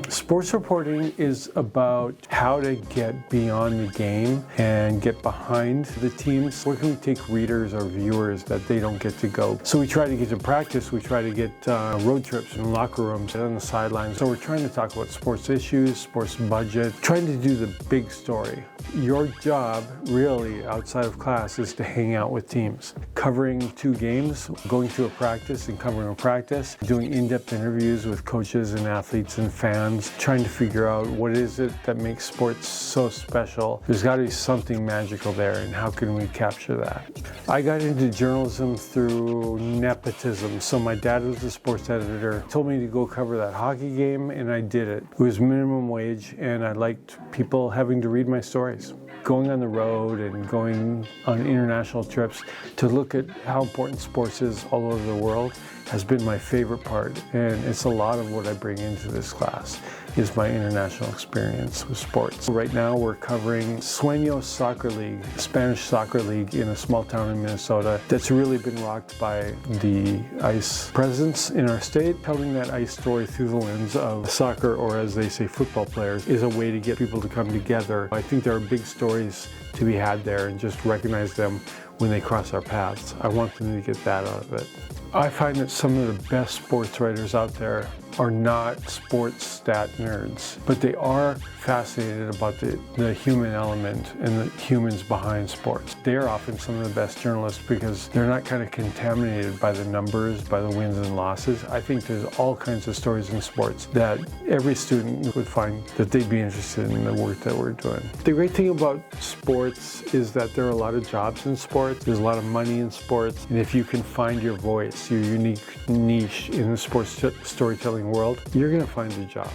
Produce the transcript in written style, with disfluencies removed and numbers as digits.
Sports reporting is about how to get beyond the game and get behind the teams. Where can we take readers or viewers that they don't get to go? So we try to get to practice, we try to get road trips and locker rooms on the sidelines. So we're trying to talk about sports issues, sports budget, trying to do the big story. Your job, really, outside of class, is to hang out with teams. Covering 2 games, going to a practice and covering a practice, doing in-depth interviews with coaches and athletes and fans, trying to figure out what is it that makes sports so special. There's got to be something magical there, and how can we capture that? I got into journalism through nepotism. So my dad was the sports editor, told me to go cover that hockey game, and I did it. It was minimum wage, and I liked people having to read my stories. Going on the road and going on international trips to look at how important sports is all over the world has been my favorite part, and it's a lot of what I bring into this class is my international experience with sports. Right now we're covering Sueños Soccer League, Spanish soccer league in a small town in Minnesota that's really been rocked by the ice presence in our state. Telling that ice story through the lens of soccer, or as they say, football players, is a way to get people to come together. I think there are big stories to be had there, and just recognize them when they cross our paths. I want them to get that out of it. I find that some of the best sports writers out there are not sports stat nerds, but they are fascinated about the human element and the humans behind sports. They're often some of the best journalists because they're not kind of contaminated by the numbers, by the wins and losses. I think there's all kinds of stories in sports that every student would find that they'd be interested in the work that we're doing. The great thing about sports is that there are a lot of jobs in sports, there's a lot of money in sports, and if you can find your voice, your unique niche in the sports storytelling world, you're going to find a job.